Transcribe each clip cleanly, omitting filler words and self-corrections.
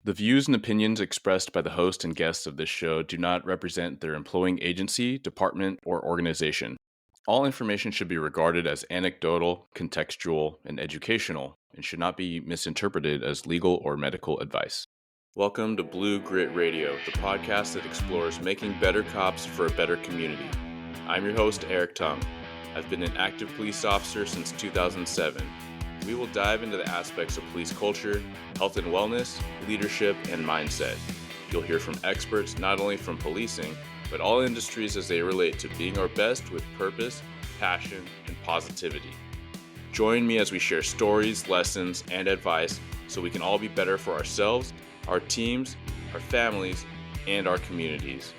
The views and opinions expressed by the host and guests of this show do not represent their employing agency, department, or organization. All information should be regarded as anecdotal, contextual, and educational, and should not be misinterpreted as legal or medical advice. Welcome to Blue Grit Radio, the podcast that explores making better cops for a better community. I'm your host, Eric Tung. I've been an active police officer since 2007. We will dive into the aspects of police culture, health and wellness, leadership, and mindset. You'll hear from experts not only from policing, but all industries as they relate to being our best with purpose, passion, and positivity. Join me as we share stories, lessons, and advice so we can all be better for ourselves, our teams, our families, and our communities.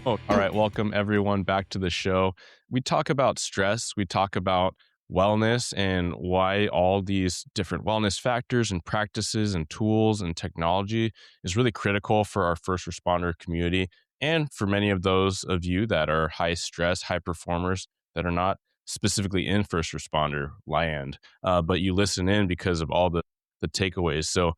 Oh, all right. Welcome everyone back to the show. We talk about stress. We talk about wellness and why all these different wellness factors and practices and tools and technology is really critical for our first responder community and for many of those of you that are high stress, high performers that are not specifically in first responder land, but you listen in because of all the takeaways. So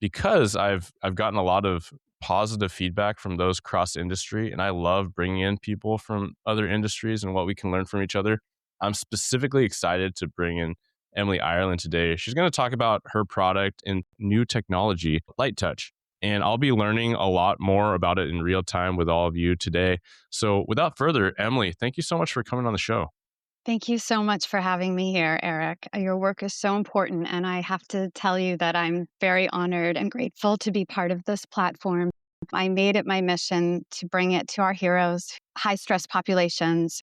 because I've gotten a lot of positive feedback from those cross industry, and I love bringing in people from other industries and what we can learn from each other, I'm specifically excited to bring in Emily Ireland today. She's going to talk about her product and new technology, Light Touch. And I'll be learning a lot more about it in real time with all of you today. So without further, Emily, thank you so much for coming on the show. Thank you so much for having me here, Eric. Your work is so important, and I have to tell you that I'm very honored and grateful to be part of this platform. I made it my mission to bring it to our heroes, high-stress populations.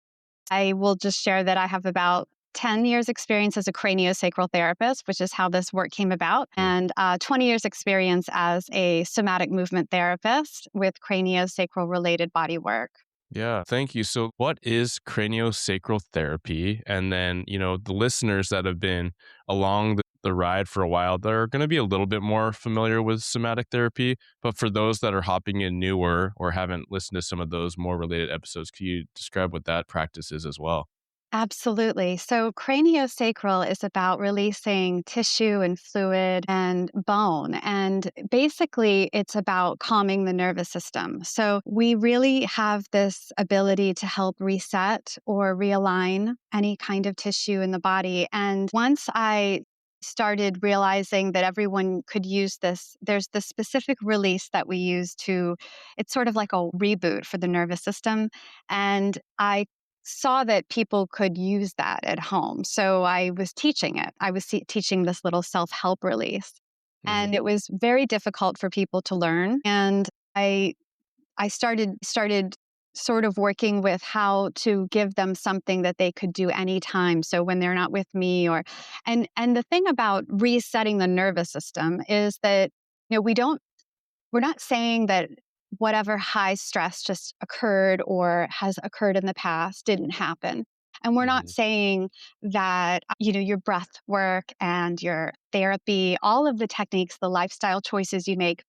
I will just share that I have about 10 years experience as a craniosacral therapist, which is how this work came about, and 20 years experience as a somatic movement therapist with craniosacral related body work. Yeah, thank you. So what is craniosacral therapy? And then, the listeners that have been along the ride for a while, they're going to be a little bit more familiar with somatic therapy. But for those that are hopping in newer or haven't listened to some of those more related episodes, can you describe what that practice is as well? Absolutely. So craniosacral is about releasing tissue and fluid and bone. And basically, it's about calming the nervous system. So we really have this ability to help reset or realign any kind of tissue in the body. And once I started realizing that everyone could use this, there's this specific release that we use it's sort of like a reboot for the nervous system. And I saw that people could use that at home. So I was teaching it. I was teaching this little self-help release. And it was very difficult for people to learn. And I started sort of working with how to give them something that they could do anytime. So when they're not with me and the thing about resetting the nervous system is that, we're not saying that whatever high stress just occurred or has occurred in the past didn't happen. And we're not saying that, your breath work and your therapy, all of the techniques, the lifestyle choices you make,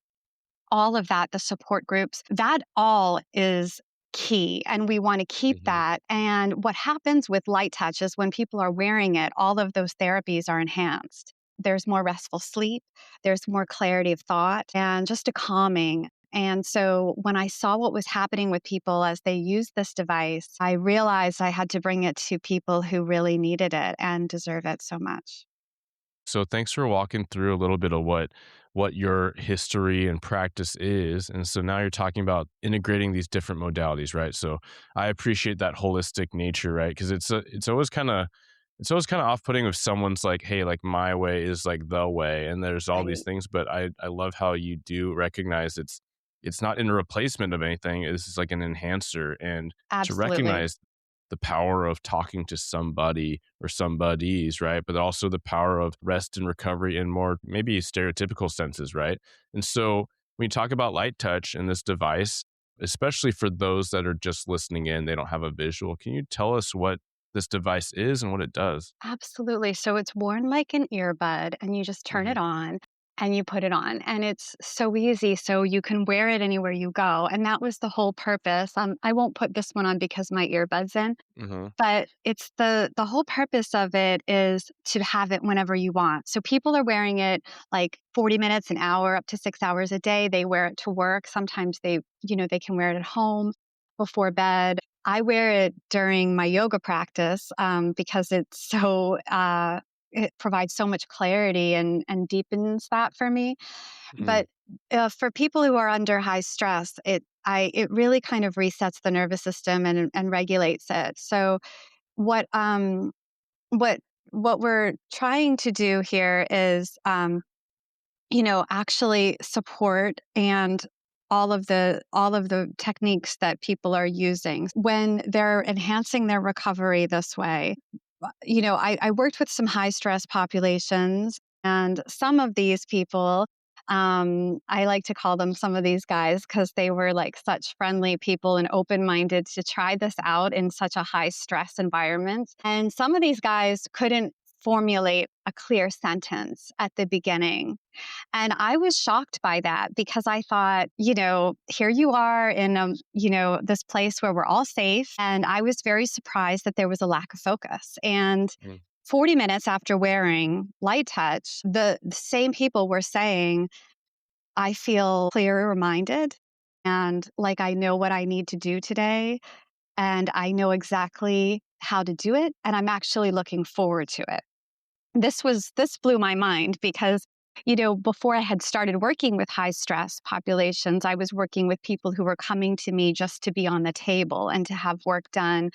all of that, the support groups, that all is key. And we want to keep that. And what happens with Light Touch is when people are wearing it, all of those therapies are enhanced. There's more restful sleep, there's more clarity of thought, and just a calming. And so when I saw what was happening with people as they used this device, I realized I had to bring it to people who really needed it and deserve it so much. So thanks for walking through a little bit of what your history and practice is. And so now you're talking about integrating these different modalities, right? So I appreciate that holistic nature, right? Because it's always kind of off-putting if someone's like, hey, like my way is like the way, and there's all these things. But I love how you do recognize it's not in a replacement of anything. It's just like an enhancer, and Absolutely. to recognize the power of talking to somebody or somebodies, right? But also the power of rest and recovery in more maybe stereotypical senses, right? And so when you talk about Light Touch and this device, especially for those that are just listening in, they don't have a visual. Can you tell us what this device is and what it does? Absolutely. So it's worn like an earbud and you just turn it on. and you put it on. And it's so easy. So you can wear it anywhere you go. And that was the whole purpose. I won't put this one on because my earbud's in, Hmm. but it's the whole purpose of it is to have it whenever you want. So people are wearing it like 40 minutes, an hour, up to 6 hours a day. They wear it to work. Sometimes they can wear it at home before bed. I wear it during my yoga practice because it provides so much clarity and deepens that for me. Mm. But for people who are under high stress, it really kind of resets the nervous system and regulates it. So what what what we're trying to do here is actually support and all of the techniques that people are using when they're enhancing their recovery this way. I worked with some high stress populations, and some of these people, I like to call them some of these guys because they were like such friendly people and open minded to try this out in such a high stress environment. And some of these guys couldn't formulate a clear sentence at the beginning. And I was shocked by that because I thought, here you are in, this place where we're all safe. And I was very surprised that there was a lack of focus. And Mm. 40 minutes after wearing Light Touch, the same people were saying, I feel clearer minded and like I know what I need to do today. And I know exactly how to do it. And I'm actually looking forward to it. This blew my mind because before I had started working with high stress populations, I was working with people who were coming to me just to be on the table and to have work done,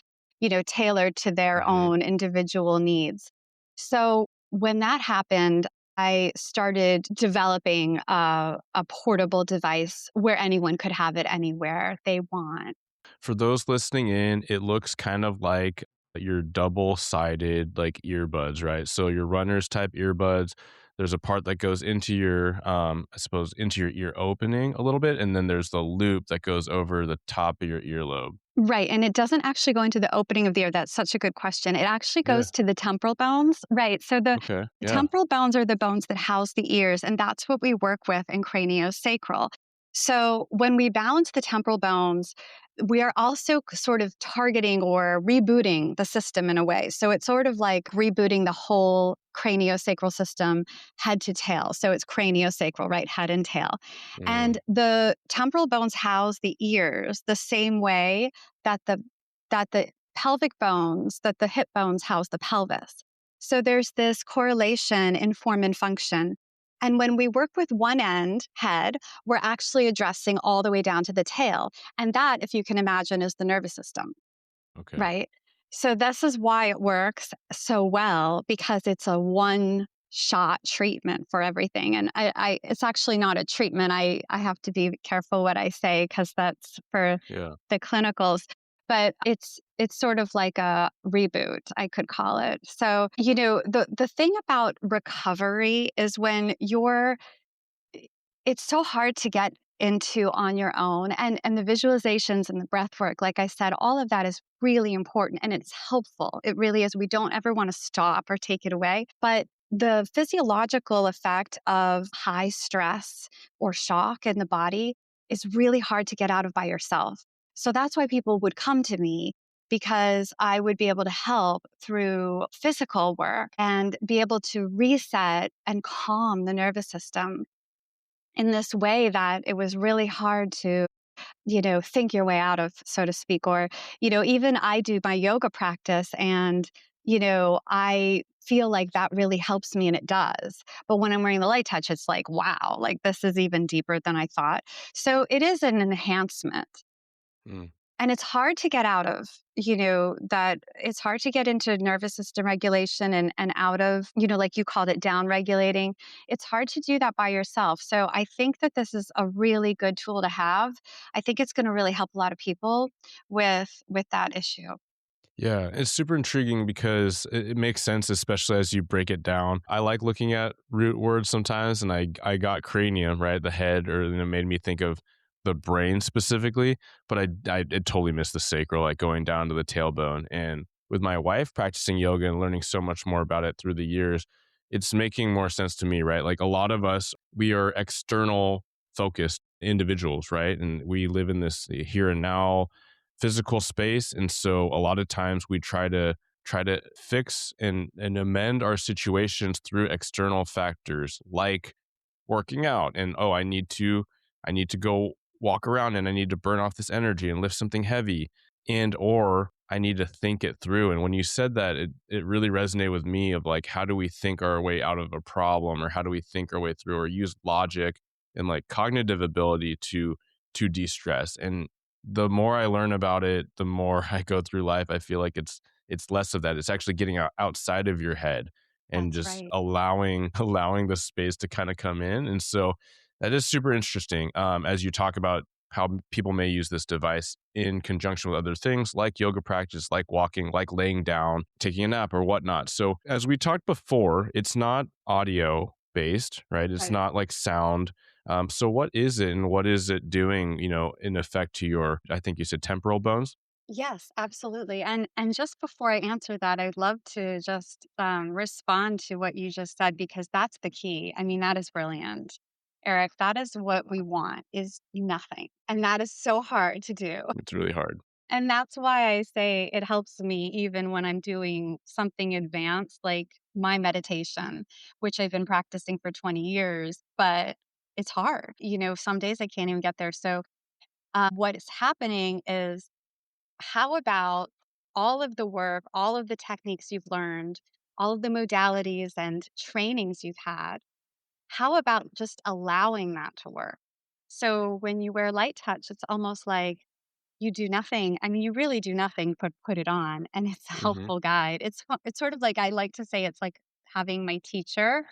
tailored to their Hmm. own individual needs. So when that happened, I started developing a portable device where anyone could have it anywhere they want. For those listening in, it looks kind of like your double-sided like earbuds, right? So your runners type earbuds, there's a part that goes into your I suppose into your ear opening a little bit, and then there's the loop that goes over the top of your earlobe. Right, and it doesn't actually go into the opening of the ear. That's such a good question. It actually Yeah. goes to the temporal bones. Right. So the Okay. the Yeah. temporal bones are the bones that house the ears, and that's what we work with in craniosacral. So when we balance the temporal bones, we are also sort of targeting or rebooting the system in a way. So it's sort of like rebooting the whole craniosacral system head to tail. So it's craniosacral, right? Head and tail. Mm. And the temporal bones house the ears the same way that the pelvic bones, that the hip bones house the pelvis. So there's this correlation in form and function. And when we work with one end, head, we're actually addressing all the way down to the tail. And that, if you can imagine, is the nervous system, Okay. right? So this is why it works so well because it's a one shot treatment for everything. And it's actually not a treatment. I have to be careful what I say because that's for Yeah. the clinicals, but it's sort of like a reboot, I could call it. So, the thing about recovery is when it's so hard to get into on your own, and the visualizations and the breath work, like I said, all of that is really important and it's helpful. It really is. We don't ever want to stop or take it away, but the physiological effect of high stress or shock in the body is really hard to get out of by yourself. So that's why people would come to me, because I would be able to help through physical work and be able to reset and calm the nervous system in this way that it was really hard to, think your way out of, so to speak. Or, even I do my yoga practice and, I feel like that really helps me and it does. But when I'm wearing the Light Touch, it's like, wow, like this is even deeper than I thought. So it is an enhancement. Mm. And it's hard to get out of, that it's hard to get into nervous system regulation and out of, like you called it, down regulating. It's hard to do that by yourself. So I think that this is a really good tool to have. I think it's going to really help a lot of people with that issue. Yeah, it's super intriguing because it makes sense, especially as you break it down. I like looking at root words sometimes, and I got cranium, right, the head, or it made me think of the brain specifically, but I it totally missed the sacral, like going down to the tailbone. And with my wife practicing yoga and learning so much more about it through the years, it's making more sense to me, right? Like a lot of us we are external focused individuals, right? And we live in this here and now physical space. And so a lot of times we try to fix and amend our situations through external factors like working out and oh I need to go walk around and I need to burn off this energy and lift something heavy and or I need to think it through. And when you said that, it really resonated with me of like how do we think our way out of a problem or how do we think our way through or use logic and like cognitive ability to de-stress. And the more I learn about it, the more I go through life, I feel like it's less of that. It's actually getting outside of your head and That's just right. allowing the space to kind of come in. And so that is super interesting as you talk about how people may use this device in conjunction with other things like yoga practice, like walking, like laying down, taking a nap, or whatnot. So, as we talked before, it's not audio based, right? It's Right. not like sound. So, what is it and what is it doing, in effect to your, I think you said temporal bones? Yes, absolutely. And just before I answer that, I'd love to just respond to what you just said because that's the key. I mean, that is brilliant, Eric. That is what we want is nothing, and that is so hard to do. It's really hard. And that's why I say it helps me even when I'm doing something advanced, like my meditation, which I've been practicing for 20 years, but it's hard. Some days I can't even get there. So what is happening is how about all of the work, all of the techniques you've learned, all of the modalities and trainings you've had? How about just allowing that to work? So when you wear light touch, it's almost like you do nothing. I mean, you really do nothing but put it on, and it's a Hmm. helpful guide. It's sort of like I like to say it's like having my teacher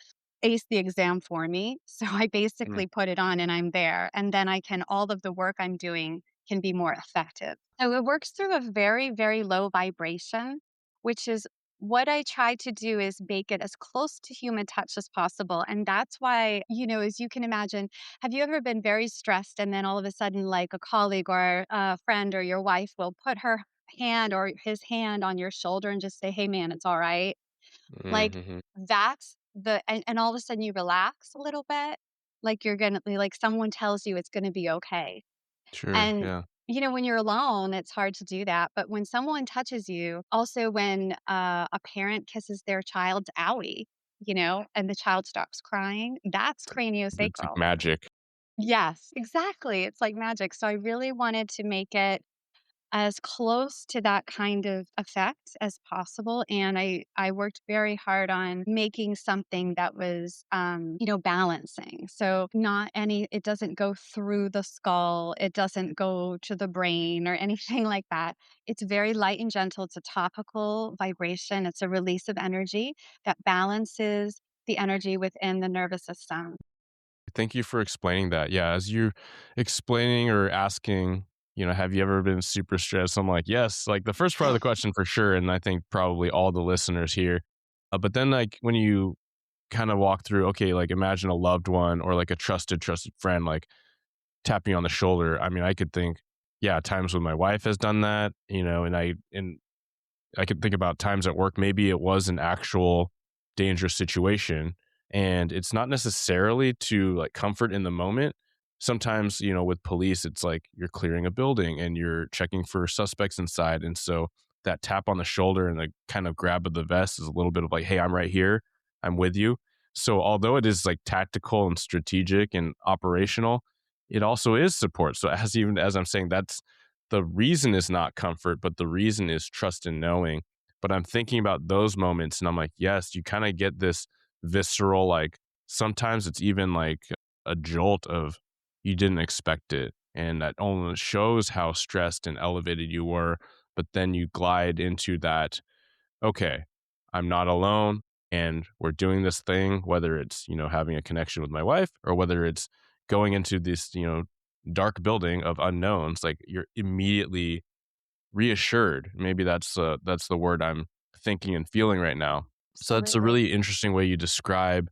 ace the exam for me. So I basically put it on and I'm there, and then I can all of the work I'm doing can be more effective. So it works through a very, very low vibration, which is what I try to do is make it as close to human touch as possible. And that's why, as you can imagine, have you ever been very stressed and then all of a sudden, like a colleague or a friend or your wife will put her hand or his hand on your shoulder and just say, "Hey, man, it's all right." Like Hmm. that's and all of a sudden you relax a little bit, like you're gonna like someone tells you it's gonna be okay. Sure. And, Yeah. when you're alone, it's hard to do that. But when someone touches you, also when a parent kisses their child's owie, and the child stops crying, that's It's like craniosacral. magic. Yes, exactly. It's like magic. So I really wanted to make it as close to that kind of effect as possible, and I worked very hard on making something that was, balancing. So not any it doesn't go through the skull, it doesn't go to the brain or anything like that. It's very light and gentle, it's a topical vibration, it's a release of energy that balances the energy within the nervous system. Thank you for explaining that. Yeah, as you're explaining or asking, have you ever been super stressed? I'm like, yes, like the first part of the question for sure. And I think probably all the listeners here. But then, like, when you kind of walk through, okay, like imagine a loved one or like a trusted friend, like tap me on the shoulder. I mean, I could think, yeah, times when my wife has done that, and I could think about times at work, maybe it was an actual dangerous situation. And it's not necessarily to like comfort in the moment. Sometimes, with police, it's like you're clearing a building and you're checking for suspects inside. And so that tap on the shoulder and the kind of grab of the vest is a little bit of like, hey, I'm right here. I'm with you. So although it is like tactical and strategic and operational, it also is support. So even as I'm saying, that's the reason is not comfort, but the reason is trust and knowing. But I'm thinking about those moments and I'm like, yes, you kind of get this visceral, like sometimes it's even like a jolt of you didn't expect it. And that only shows how stressed and elevated you were. But then you glide into that, okay, I'm not alone and we're doing this thing, whether it's, having a connection with my wife or whether it's going into this, dark building of unknowns, like you're immediately reassured. Maybe that's the word I'm thinking and feeling right now. So that's a Absolutely. really interesting way you describe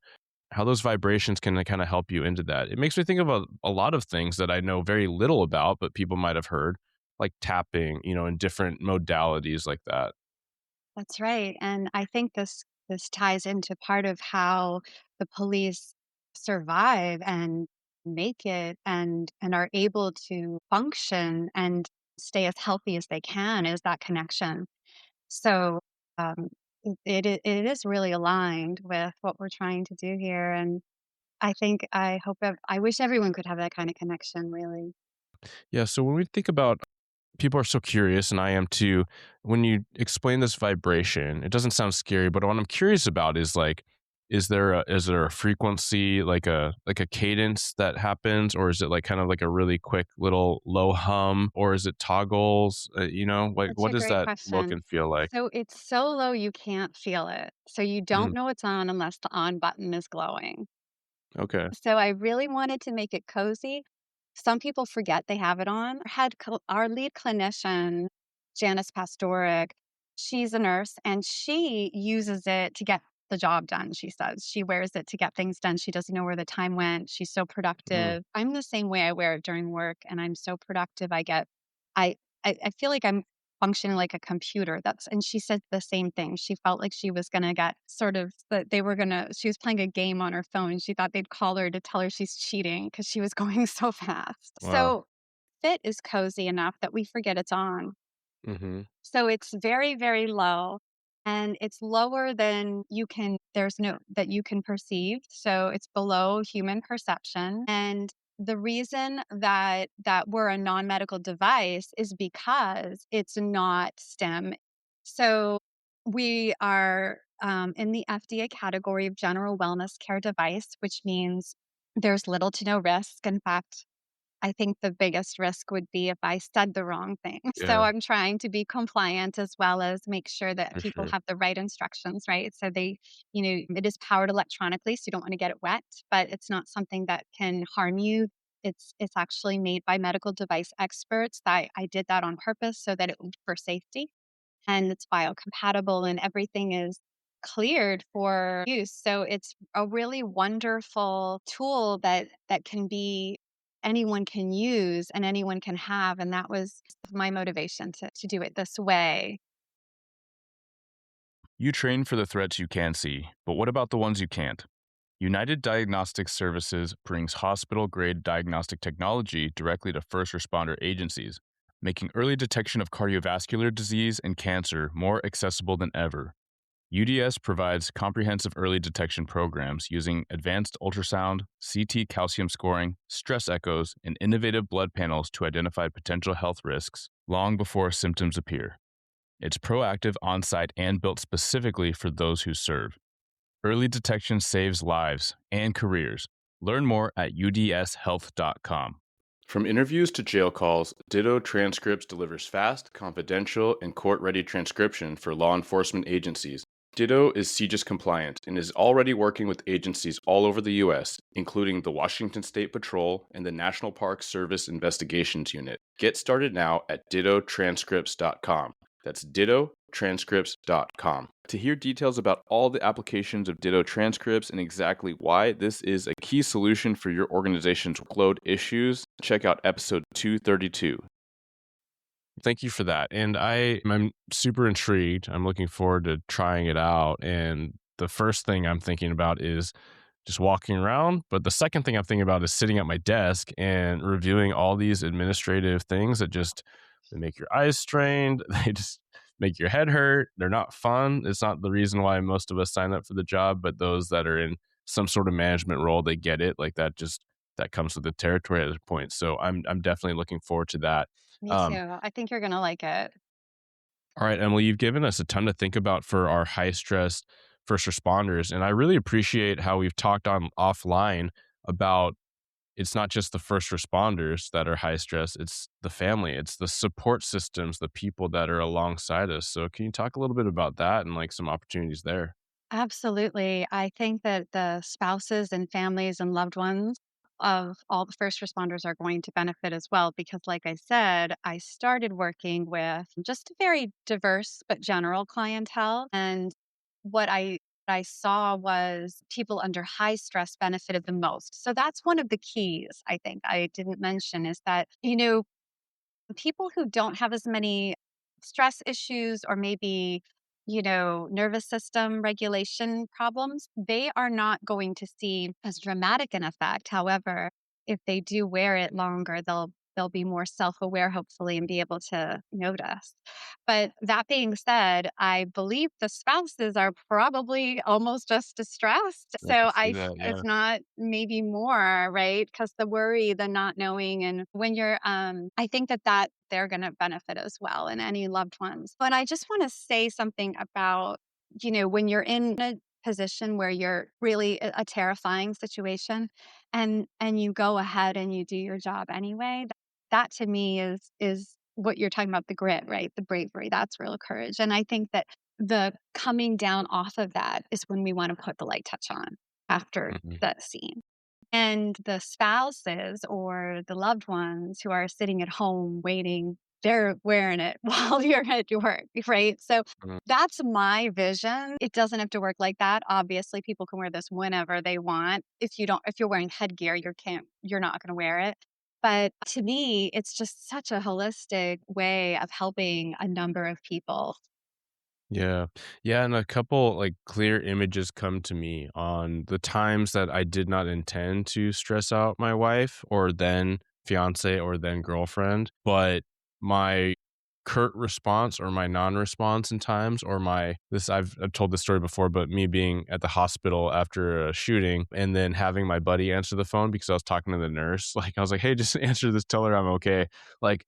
how those vibrations can kind of help you into that. It makes me think of a lot of things that I know very little about, but people might have heard, like tapping, in different modalities like that. That's right, and I think this ties into part of how the police survive and make it and are able to function and stay as healthy as they can is that connection. So um, it is really aligned with what we're trying to do here, and I wish everyone could have that kind of connection. Really, Yeah. So when we think about people are so curious, and I am too, when you explain this vibration, it doesn't sound scary, but what I'm curious about is like, is there a frequency, like a cadence that happens, or is it like kind of like a really quick little low hum, or is it toggles? Like such what a does great that look question. and feel like? So it's so low you can't feel it. So you don't Mm, know it's on unless the on button is glowing. okay. So I really wanted to make it cozy. Some people forget they have it on. Our lead clinician, Janice Pastoric, she's a nurse and she uses it to get the job done, she says. She wears it to get things done. She doesn't know where the time went. She's so Mm, productive. I'm the same way. I wear it during work and I'm so productive. I I feel like I'm functioning like a computer. That's and she said the same thing. She felt like she was gonna get sort of that they were gonna she was playing a game on her phone. She thought they'd call her to tell her she's cheating because she was going so fast. wow. So fit is cozy enough that we forget it's on. Hmm. So it's very, very low and it's lower than there's no that you can perceive. So it's below human perception. And the reason that we're a non-medical device is because it's not STEM. So we are in the FDA category of general wellness care device, which means there's little to no risk. In fact, I think the biggest risk would be if I said the wrong thing. So Yeah, I'm trying to be compliant as well as make sure that for people sure. have the right instructions, right? So it is powered electronically, so you don't want to get it wet, but it's not something that can harm you. It's actually made by medical device experts. That I did that on purpose so that it for safety and it's biocompatible and everything is cleared for use. So it's a really wonderful tool that can be anyone can use and anyone can have. And that was my motivation to do it this way. You train for the threats you can see, but what about the ones you can't? United Diagnostic Services brings hospital grade diagnostic technology directly to first responder agencies, making early detection of cardiovascular disease and cancer more accessible than ever. UDS provides comprehensive early detection programs using advanced ultrasound, CT calcium scoring, stress echoes, and innovative blood panels to identify potential health risks long before symptoms appear. It's proactive, on site, and built specifically for those who serve. Early detection saves lives and careers. Learn more at udshealth.com. From interviews to jail calls, Ditto Transcripts delivers fast, confidential, and court ready transcription for law enforcement agencies. Ditto is CJIS compliant and is already working with agencies all over the U.S., including the Washington State Patrol and the National Park Service Investigations Unit. Get started now at dittotranscripts.com. That's dittotranscripts.com. To hear details about all the applications of Ditto transcripts and exactly why this is a key solution for your organization's workload issues, check out episode 232. Thank you for that. And I'm super intrigued. I'm looking forward to trying it out. And the first thing I'm thinking about is just walking around. But the second thing I'm thinking about is sitting at my desk and reviewing all these administrative things that just they make your eyes strained. They just make your head hurt. They're not fun. It's not the reason why most of us sign up for the job, but those that are in some sort of management role, they get it. Like that comes with the territory at this point. So I'm definitely looking forward to that. Me Um, too. I think you're gonna like it. all right, Emily, you've given us a ton to think about for our high stress first responders. And I really appreciate how we've talked on offline about it's not just the first responders that are high stress, it's the family, it's the support systems, the people that are alongside us. So can you talk a little bit about that and like some opportunities there? Absolutely. I think that the spouses and families and loved ones of all the first responders are going to benefit as well. Because, like I said, I started working with just a very diverse but general clientele. And what I saw was people under high stress benefited the most. So that's one of the keys I think I didn't mention is that, people who don't have as many stress issues or maybe nervous system regulation problems, they are not going to see as dramatic an effect. However, if they do wear it longer, they'll be more self-aware, hopefully, and be able to notice. But that being said, I believe the spouses are probably almost just as stressed. I can So see that. if Yeah. not, maybe more, right? Because the worry, the not knowing, and when I think that they're going to benefit as well, and any loved ones. But I just want to say something about, when you're in a position where you're really a terrifying situation, and you go ahead and you do your job anyway. That to me is what you're talking about, the grit, right? The bravery. That's real courage. And I think that the coming down off of that is when we want to put the light touch on after Mhm. that scene. And the spouses or the loved ones who are sitting at home waiting, they're wearing it while you're at work, right? So Mhm. that's my vision. It doesn't have to work like that. Obviously, people can wear this whenever they want. If you're wearing headgear, you're not going to wear it. But to me, it's just such a holistic way of helping a number of people. Yeah. Yeah, and a couple, like, clear images come to me on the times that I did not intend to stress out my wife or then fiance or then girlfriend, but my curt response or my non-response in times or I've told this story before, but me being at the hospital after a shooting and then having my buddy answer the phone because I was talking to the nurse, like, I was like, "Hey, just answer this, tell her I'm okay." Like,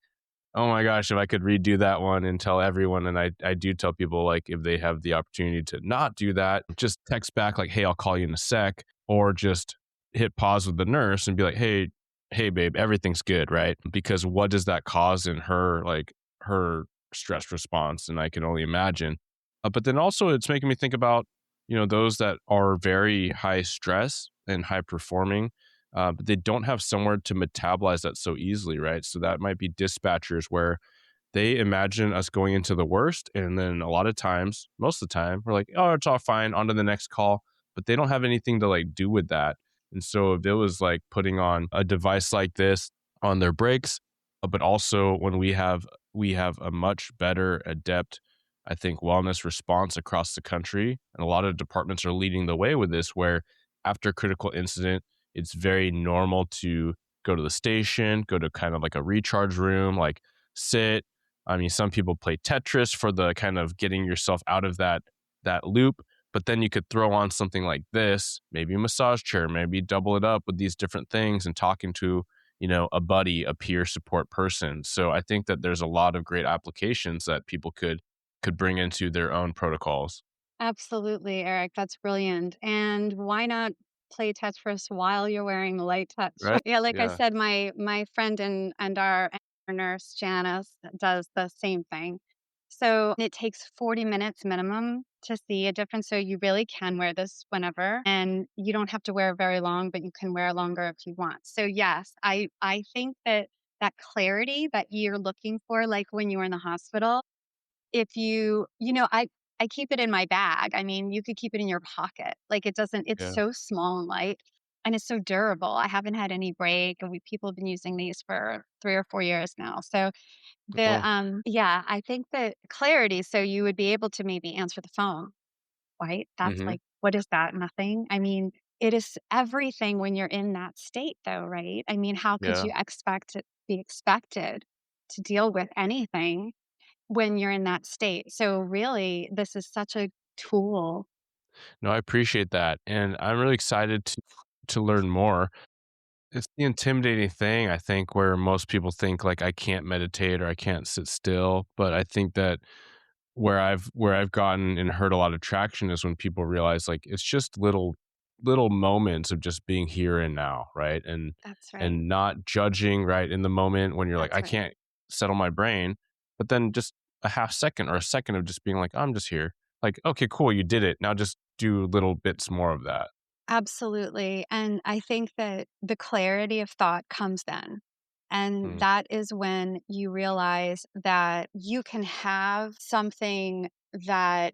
oh my gosh, if I could redo that one and tell everyone, and I do tell people, like, if they have the opportunity to not do that, just text back like, "Hey, I'll call you in a sec," or just hit pause with the nurse and be like, "Hey, babe, everything's good, right?" Because what does that cause in her, like, her stress response? And I can only imagine. But then also it's making me think about, those that are very high stress and high performing, but they don't have somewhere to metabolize that so easily, right? So that might be dispatchers where they imagine us going into the worst, and then a lot of times, most of the time, we're like, "Oh, it's all fine, on to the next call." But they don't have anything to like do with that. And so if it was like putting on a device like this on their brakes, but also when we have a much better adept, I think, wellness response across the country, and a lot of departments are leading the way with this, where after critical incident, it's very normal to go to the station, go to kind of like a recharge room, like sit. I mean, some people play Tetris for the kind of getting yourself out of that loop, but then you could throw on something like this, maybe a massage chair, maybe double it up with these different things and talking to, a buddy, a peer support person. So I think that there's a lot of great applications that people could bring into their own protocols. Absolutely, Eric. That's brilliant. And why not play Tetris while you're wearing the light touch? Right? Yeah, like I Yeah. said, my friend and our nurse Janice does the same thing. So it takes 40 minutes minimum to see a difference. So you really can wear this whenever, and you don't have to wear very long, but you can wear longer if you want. So yes, I think that clarity that you're looking for, like when you were in the hospital, if I keep it in my bag. I mean, you could keep it in your pocket. Like, it's Yeah. so small and light, and it's so durable. I haven't had any break, and people have been using these for 3 or 4 years now. So Oh, yeah, I think that clarity, so you would be able to maybe answer the phone, right? That's mhm. like, what is that? Nothing? I mean, it is everything when you're in that state though, right? I mean, how could Yeah. you be expected to deal with anything when you're in that state? So really, this is such a tool. No, I appreciate that, and I'm really excited to learn more. It's the intimidating thing, I think, where most people think, like, I can't meditate or I can't sit still, but I think that where I've gotten and heard a lot of traction is when people realize, like, it's just little moments of just being here and now, right? That's right. And not judging, right, in the moment when you're like, That's "I right. can't settle my brain," but then just a half second or a second of just being like, "I'm just here." Like, "Okay, cool, you did it. Now just do little bits more of that." Absolutely. And I think that the clarity of thought comes then. And Mm, that is when you realize that you can have something that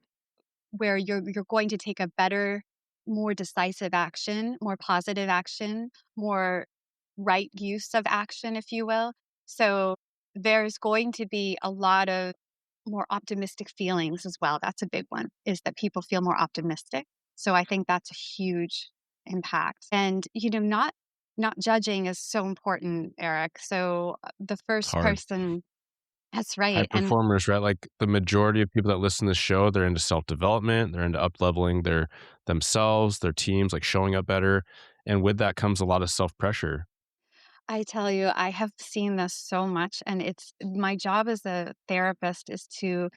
where you're going to take a better, more decisive action, more positive action, more right use of action, if you will. So there's going to be a lot of more optimistic feelings as well. That's a big one, is that people feel more optimistic. So I think that's a huge impact. And, not judging is so important, Eric. So the It's first hard. person, that's High right. And performers, right? Like the majority of people that listen to the show, they're into self-development, they're into up-leveling their themselves, their teams, like showing up better. And with that comes a lot of self-pressure. I tell you, I have seen this so much, and it's my job as a therapist is to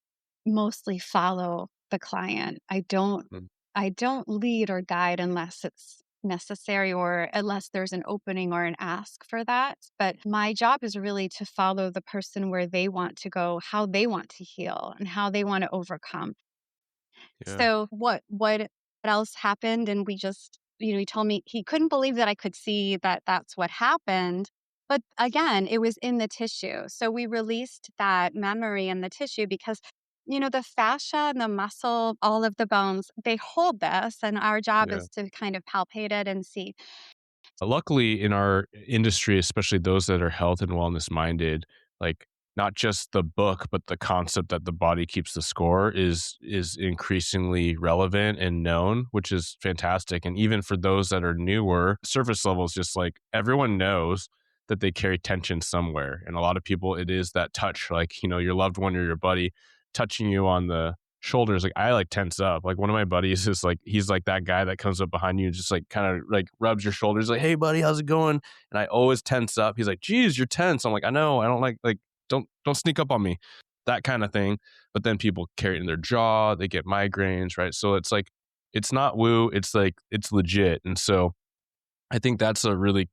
mostly follow the client. Mm. I don't lead or guide unless it's necessary or unless there's an opening or an ask for that. But my job is really to follow the person where they want to go, how they want to heal, and how they want to overcome. Yeah. So what else happened? And we just, he told me he couldn't believe that I could see that that's what happened. But again, it was in the tissue. So we released that memory in the tissue because, the fascia and the muscle, all of the bones, they hold this. And our job Yeah. is to kind of palpate it and see. Luckily, in our industry, especially those that are health and wellness minded, like not just the book, but the concept that the body keeps the score is increasingly relevant and known, which is fantastic. And even for those that are newer, surface level is just like everyone knows that they carry tension somewhere. And a lot of people, it is that touch, like, your loved one or your buddy touching you on the shoulders. Like I like tense up. Like one of my buddies is like, he's like that guy that comes up behind you and just like kind of like rubs your shoulders like, hey buddy, how's it going? And I always tense up. He's like, geez, you're tense. I'm like, I know, I don't like don't sneak up on me. That kind of thing. But then people carry it in their jaw, they get migraines, right? So it's like it's not woo, it's like it's legit. And so I think that's a really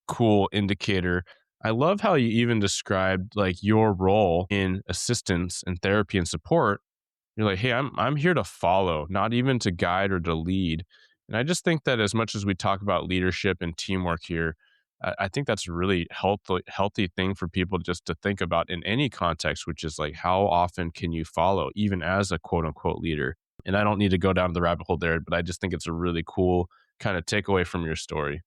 cool indicator. I love how you even described like your role in assistance and therapy and support. You're like, hey, I'm here to follow, not even to guide or to lead. And I just think that as much as we talk about leadership and teamwork here, I think that's a really healthy thing for people just to think about in any context, which is like, how often can you follow, even as a quote unquote leader? And I don't need to go down the rabbit hole there, but I just think it's a really cool kind of takeaway from your story.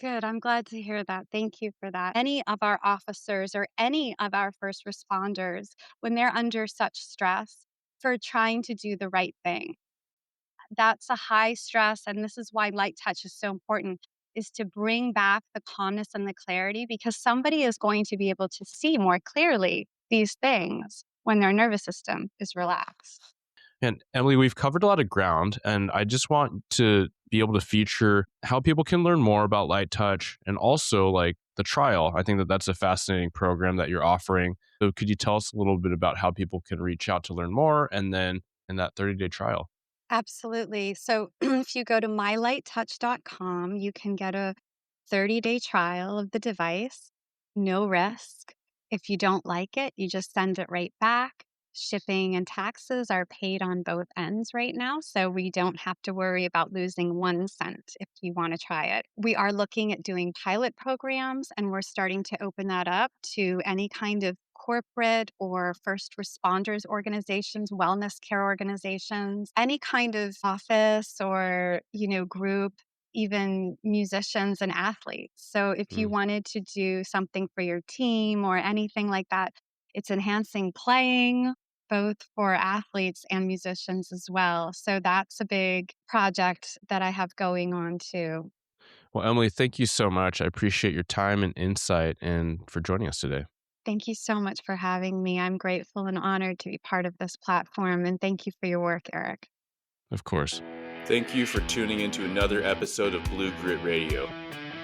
Good. I'm glad to hear that. Thank you for that. Any of our officers or any of our first responders, when they're under such stress for trying to do the right thing, that's a high stress. And this is why light touch is so important, is to bring back the calmness and the clarity because somebody is going to be able to see more clearly these things when their nervous system is relaxed. And Emily, we've covered a lot of ground, and I just want to be able to feature how people can learn more about Light Touch and also like the trial. I think that that's a fascinating program that you're offering. So could you tell us a little bit about how people can reach out to learn more and then in that 30-day trial? Absolutely. So if you go to mylighttouch.com, you can get a 30-day trial of the device, no risk. If you don't like it, you just send it right back. Shipping and taxes are paid on both ends right now, so we don't have to worry about losing 1 cent if you want to try it. We are looking at doing pilot programs, and we're starting to open that up to any kind of corporate or first responders organizations, wellness care organizations, any kind of office or, group, even musicians and athletes. So if you Mm. wanted to do something for your team or anything like that, it's enhancing playing both for athletes and musicians as well. So that's a big project that I have going on too. Well, Emily, thank you so much. I appreciate your time and insight and for joining us today. Thank you so much for having me. I'm grateful and honored to be part of this platform. And thank you for your work, Eric. Of course. Thank you for tuning into another episode of Blue Grit Radio.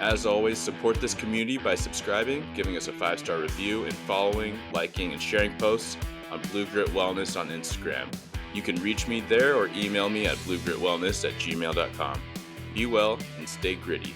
As always, support this community by subscribing, giving us a 5-star review, and following, liking, and sharing posts on Blue Grit Wellness on Instagram. You can reach me there or email me at bluegritwellness@gmail.com. Be well and stay gritty.